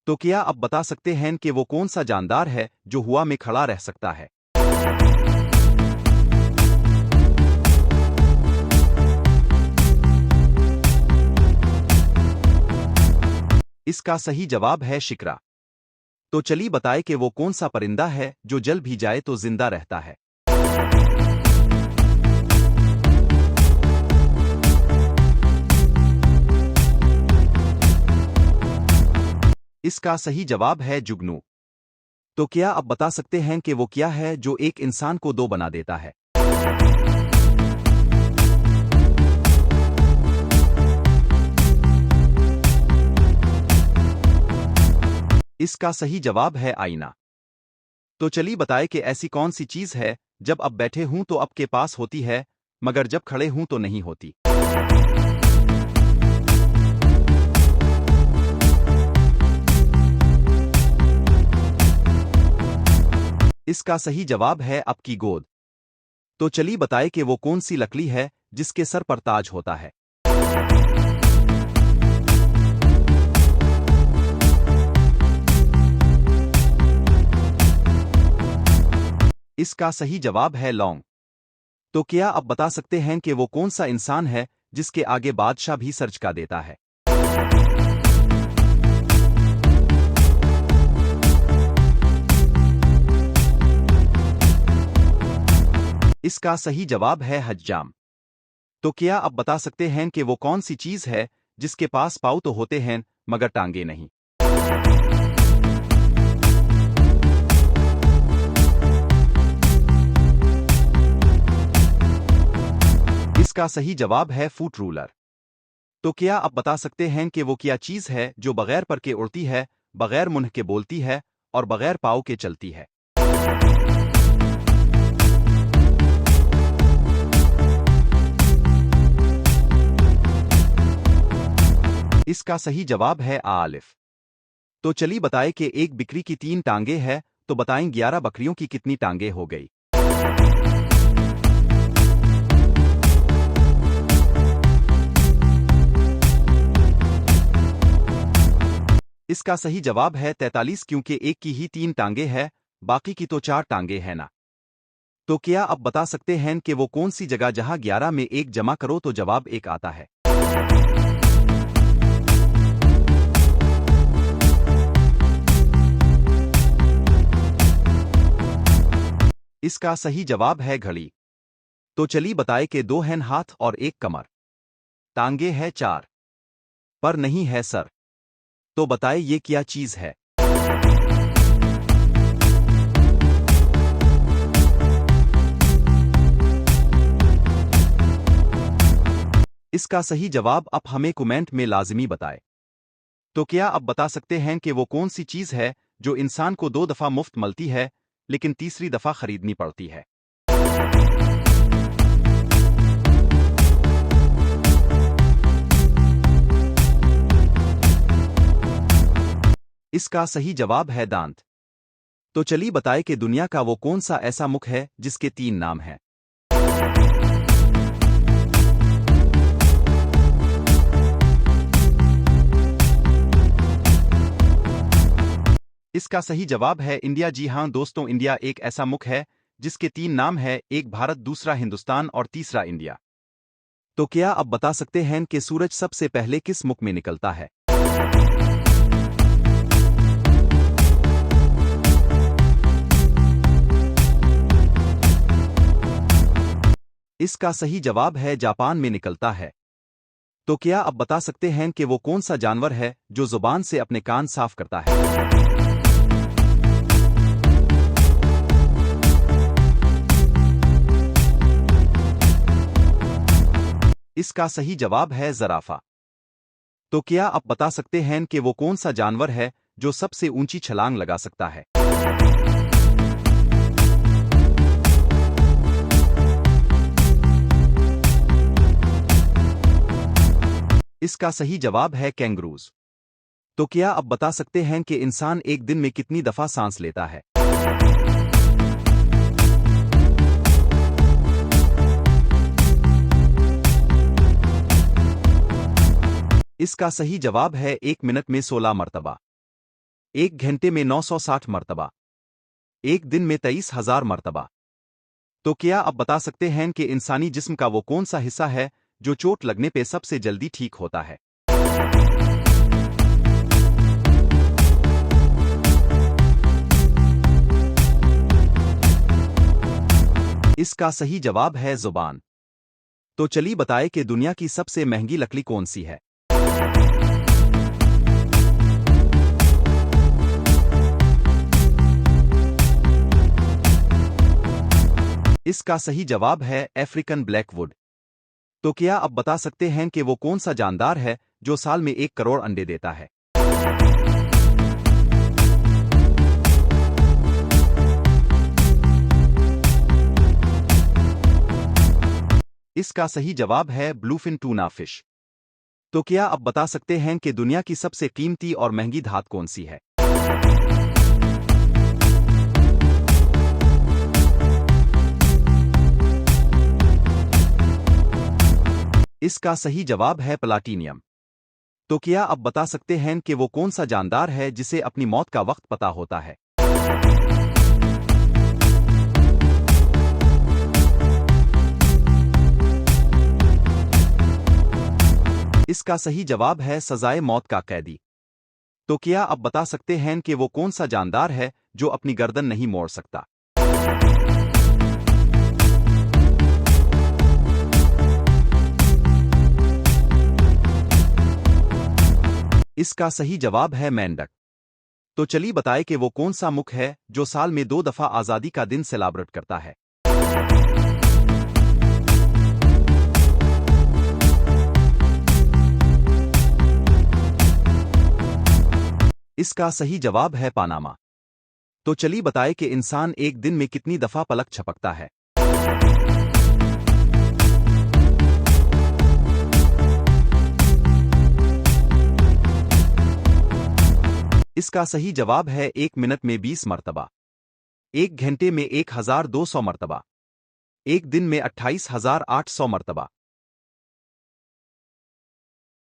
तो क्या आप बता सकते हैं कि वो कौन सा जानदार है जो हवा में खड़ा रह सकता है? इसका सही जवाब है शिकरा। तो चलिए बताए कि वो कौन सा परिंदा है जो जल भी जाए तो जिंदा रहता है? इसका सही जवाब है जुगनू। तो क्या आप बता सकते हैं कि वो क्या है जो एक इंसान को दो बना देता है? इसका सही जवाब है आईना। तो चलिए बताए कि ऐसी कौन सी चीज है जब अब बैठे हूं तो आपके पास होती है, मगर जब खड़े हूं तो नहीं होती? इसका सही जवाब है आपकी गोद। तो चलिए बताए कि वो कौन सी लकड़ी है जिसके सर पर ताज होता है? इसका सही जवाब है लौंग। तो क्या आप बता सकते हैं कि वो कौन सा इंसान है जिसके आगे बादशाह भी सर झुका देता है? इसका सही जवाब है हज्जाम। तो क्या आप बता सकते हैं कि वो कौन सी चीज है जिसके पास पाँव तो होते हैं मगर टांगे नहीं? इसका सही जवाब है फूट रूलर। तो क्या आप बता सकते हैं कि वो क्या चीज है जो बगैर पर के उड़ती है, बगैर मुंह के बोलती है और बगैर पाँव के चलती है? इसका सही जवाब है आलिफ। तो चलिए बताए कि एक बकरी की 3 टांगे हैं, तो बताएं 11 बकरियों की कितनी टांगे हो गई? इसका सही जवाब है 43, क्योंकि एक की ही 3 टांगे हैं, बाकी की तो 4 टांगे हैं ना। तो क्या आप बता सकते हैं कि वो कौन सी जगह जहां 11 में 1 जमा करो तो जवाब 1 आता है? इसका सही जवाब है घड़ी। तो चलिए बताए कि 2 हैं हाथ और 1 कमर, टांगे है 4 पर नहीं है सर। तो बताए ये क्या चीज है? इसका सही जवाब आप हमें कमेंट में लाजिमी बताएं। तो क्या आप बता सकते हैं कि वो कौन सी चीज है जो इंसान को 2 दफा मुफ्त मिलती है लेकिन तीसरी दफा खरीदनी पड़ती है? इसका सही जवाब है दांत। तो चलिए बताए कि दुनिया का वो कौन सा ऐसा मुख है जिसके 3 नाम हैं? इसका सही जवाब है इंडिया। जी हां दोस्तों, इंडिया एक ऐसा मुख है जिसके 3 नाम है, एक भारत, दूसरा हिंदुस्तान और तीसरा इंडिया। तो क्या आप बता सकते हैं कि सूरज सबसे पहले किस मुख में निकलता है? इसका सही जवाब है जापान में निकलता है। तो क्या आप बता सकते हैं कि वो कौन सा जानवर है जो जुबान से अपने कान साफ करता है? इसका सही जवाब है ज़राफ़ा। तो क्या आप बता सकते हैं कि वो कौन सा जानवर है जो सबसे ऊंची छलांग लगा सकता है? इसका सही जवाब है कैंगरूज। तो क्या आप बता सकते हैं कि इंसान एक दिन में कितनी दफा सांस लेता है? इसका सही जवाब है 1 मिनट में 16 मरतबा। एक घंटे में 960 मरतबा। एक दिन में 23,000 मरतबा। तो क्या आप बता सकते हैं कि इंसानी जिस्म का वो कौन सा हिस्सा है जो चोट लगने पे सबसे जल्दी ठीक होता है? इसका सही जवाब है जुबान। तो चलिए बताएं कि दुनिया की सबसे महंगी लकड़ी कौन सी है? इसका सही जवाब है अफ्रीकन ब्लैकवुड। तो क्या आप बता सकते हैं कि वो कौन सा जानदार है जो साल में 1 करोड़ अंडे देता है? इसका सही जवाब है ब्लूफिन टूना फिश। तो क्या आप बता सकते हैं कि दुनिया की सबसे कीमती और महंगी धात कौन सी है? इसका सही जवाब है प्लाटीनियम। तो क्या आप बता सकते हैं कि वो कौन सा जानदार है जिसे अपनी मौत का वक्त पता होता है? इसका सही जवाब है सजाए मौत का कैदी। तो क्या आप बता सकते हैं कि वो कौन सा जानदार है जो अपनी गर्दन नहीं मोड़ सकता? इसका सही जवाब है मेंढक। तो चलिए बताएं कि वो कौन सा मुख है जो साल में 2 दफा आजादी का दिन सेलिब्रेट करता है? इसका सही जवाब है पानामा। तो चलिए बताएं कि इंसान एक दिन में कितनी दफा पलक झपकता है? इसका सही जवाब है 1 मिनट में 20 मरतबा। एक घंटे में 1,200 मरतबा। एक दिन में 28,800 मरतबा।